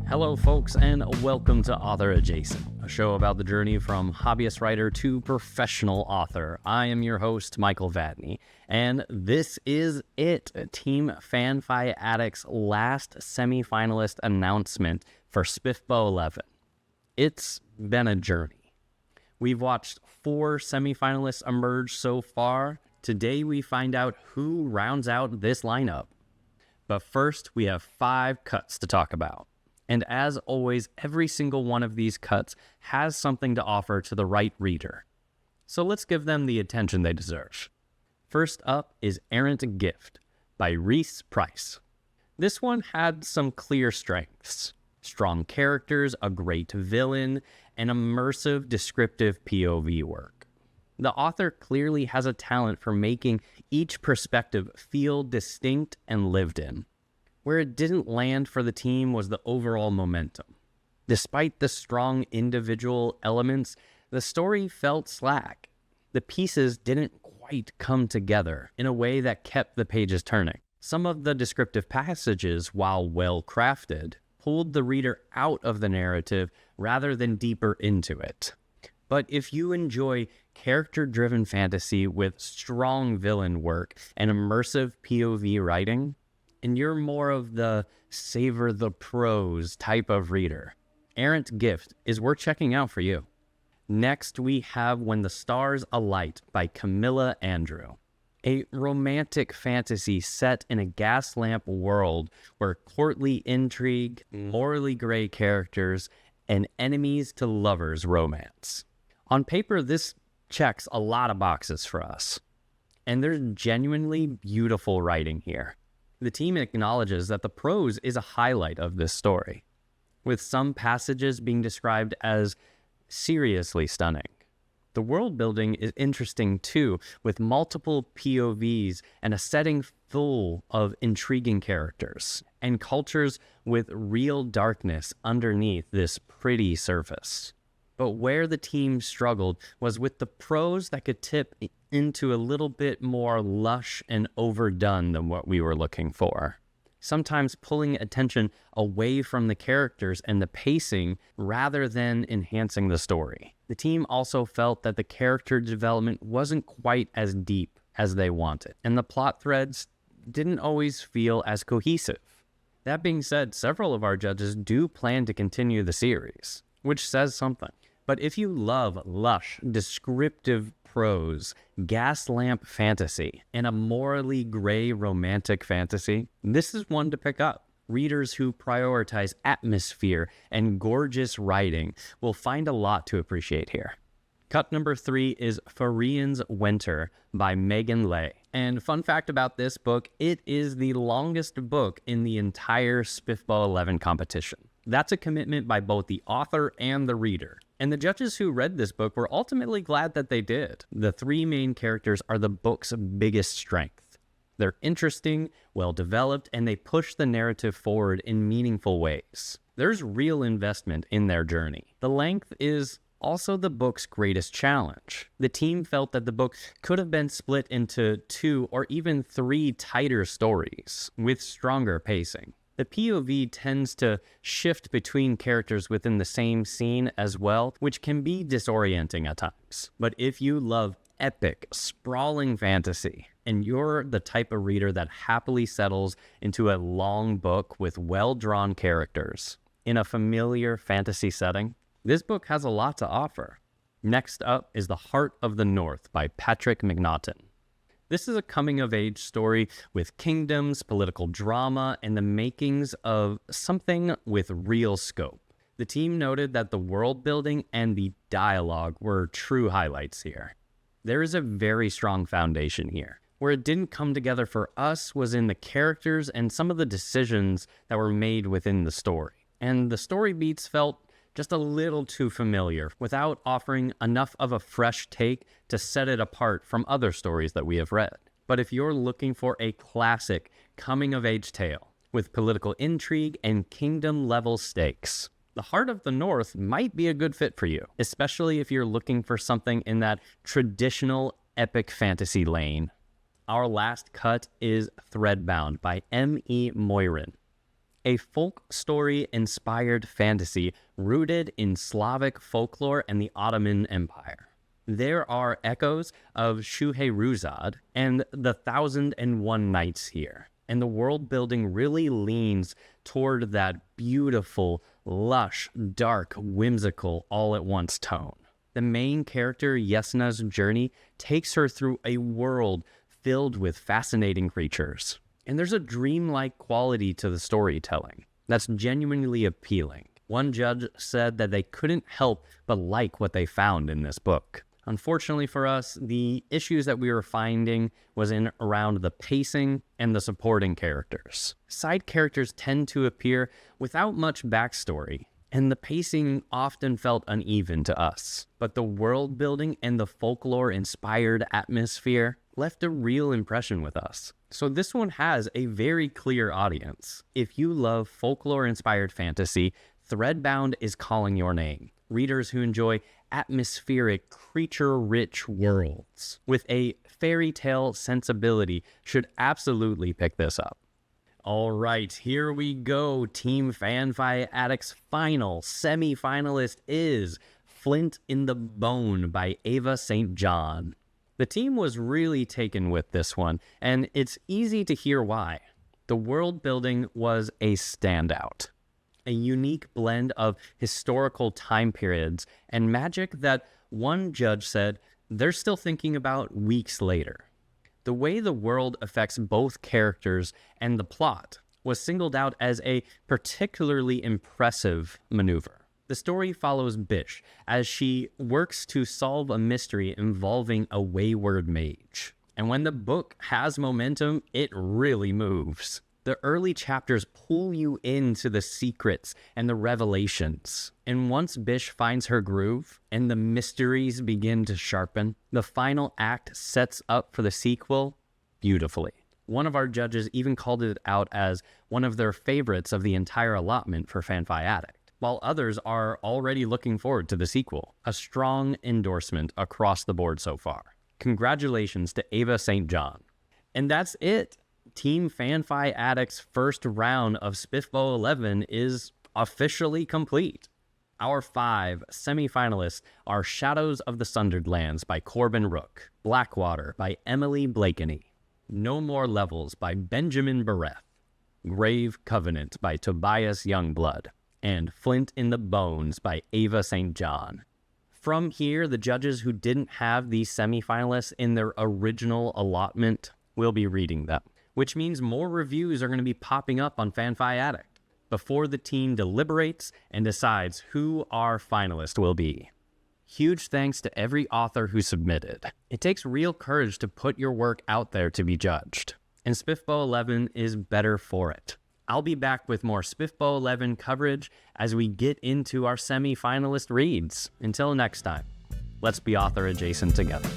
Hello, folks, and welcome to Author Adjacent, a show about the journey from hobbyist writer to professional author. I am your host, Michael Vadney, and this is it, Team FanFiAddict's last semi-finalist announcement for SPFBO 11. It's been a journey. We've watched 4 semi-finalists emerge so far. Today we find out who rounds out this lineup. But first, we have 5 cuts to talk about. And as always, every single one of these cuts has something to offer to the right reader. So let's give them the attention they deserve. First up is Errant Gift by Reese Price. This one had some clear strengths: strong characters, a great villain, and immersive descriptive POV work. The author clearly has a talent for making each perspective feel distinct and lived in. Where it didn't land for the team was the overall momentum. Despite the strong individual elements, the story felt slack. The pieces didn't quite come together in a way that kept the pages turning. Some of the descriptive passages, while well crafted, pulled the reader out of the narrative rather than deeper into it. But if you enjoy character-driven fantasy with strong villain work and immersive POV writing, and you're more of the savor the prose type of reader, Errant Gift is worth checking out for you. Next, we have When the Stars Alight by Camilla Andrew, a romantic fantasy set in a gas lamp world where courtly intrigue, morally gray characters, and enemies to lovers romance. On paper, this checks a lot of boxes for us, and there's genuinely beautiful writing here. The team acknowledges that the prose is a highlight of this story, with some passages being described as seriously stunning. The world building is interesting too, with multiple POVs and a setting full of intriguing characters, and cultures with real darkness underneath this pretty surface. But where the team struggled was with the prose that could tip into a little bit more lush and overdone than what we were looking for, sometimes pulling attention away from the characters and the pacing rather than enhancing the story. The team also felt that the character development wasn't quite as deep as they wanted, and the plot threads didn't always feel as cohesive. That being said, several of our judges do plan to continue the series, which says something. But if you love lush, descriptive prose, gas lamp fantasy, and a morally gray romantic fantasy, this is one to pick up. Readers who prioritize atmosphere and gorgeous writing will find a lot to appreciate here. Cut number 3 is Farian's Winter by Megan Lay. And fun fact about this book, it is the longest book in the entire SPFBO 11 competition. That's a commitment by both the author and the reader. And the judges who read this book were ultimately glad that they did. The 3 main characters are the book's biggest strength. They're interesting, well-developed, and they push the narrative forward in meaningful ways. There's real investment in their journey. The length is also the book's greatest challenge. The team felt that the book could have been split into 2 or even 3 tighter stories with stronger pacing. The POV tends to shift between characters within the same scene as well, which can be disorienting at times. But if you love epic, sprawling fantasy, and you're the type of reader that happily settles into a long book with well-drawn characters in a familiar fantasy setting, this book has a lot to offer. Next up is The Heart of the North by Patrick McNaughton. This is a coming-of-age story with kingdoms, political drama, and the makings of something with real scope. The team noted that the world building and the dialogue were true highlights here. There is a very strong foundation here. Where it didn't come together for us was in the characters and some of the decisions that were made within the story. And the story beats felt just a little too familiar, without offering enough of a fresh take to set it apart from other stories that we have read. But if you're looking for a classic coming-of-age tale with political intrigue and kingdom-level stakes, The Heart of the North might be a good fit for you, especially if you're looking for something in that traditional epic fantasy lane. Our last cut is Threadbound by M.E. Moyran. a folk story-inspired fantasy rooted in Slavic folklore and the Ottoman Empire. There are echoes of Scheherazade and the 1001 Nights here, and the world building really leans toward that beautiful, lush, dark, whimsical, all-at-once tone. The main character, Yesna's journey, takes her through a world filled with fascinating creatures. And there's a dreamlike quality to the storytelling that's genuinely appealing. One judge said that they couldn't help but like what they found in this book. Unfortunately for us, the issues that we were finding was in around the pacing and the supporting characters. Side characters tend to appear without much backstory, and the pacing often felt uneven to us. But the world building and the folklore-inspired atmosphere left a real impression with us. So this one has a very clear audience. If you love folklore-inspired fantasy, Threadbound is calling your name. Readers who enjoy atmospheric, creature-rich worlds with a fairy tale sensibility should absolutely pick this up. All right, here we go. Team FanFiAddict's final semi-finalist is Flint in the Bone by Ava St. John. The team was really taken with this one, and it's easy to hear why. The world building was a standout. A unique blend of historical time periods and magic that one judge said they're still thinking about weeks later. The way the world affects both characters and the plot was singled out as a particularly impressive maneuver. The story follows Bish as she works to solve a mystery involving a wayward mage. And when the book has momentum, it really moves. The early chapters pull you into the secrets and the revelations. And once Bish finds her groove and the mysteries begin to sharpen, the final act sets up for the sequel beautifully. One of our judges even called it out as one of their favorites of the entire allotment for FanFiAddict, while others are already looking forward to the sequel. A strong endorsement across the board so far. Congratulations to Ava St. John. And that's it. Team FanFiAddict's first round of SPFBO 11 is officially complete. Our 5 semi-finalists are Shadows of the Sundered Lands by Corbin Rook, Blackwater by Emily Blakeney, No More Levels by Benjamin Bareth, Grave Covenant by Tobias Youngblood, and Flint in the Bones by Ava St. John. From here, the judges who didn't have these semi-finalists in their original allotment will be reading them, which means more reviews are going to be popping up on FanFiAddict before the team deliberates and decides who our finalist will be. Huge thanks to every author who submitted. It takes real courage to put your work out there to be judged, and SPFBO 11 is better for it. I'll be back with more SPFBO 11 coverage as we get into our semi-finalist reads. Until next time, let's be author adjacent together.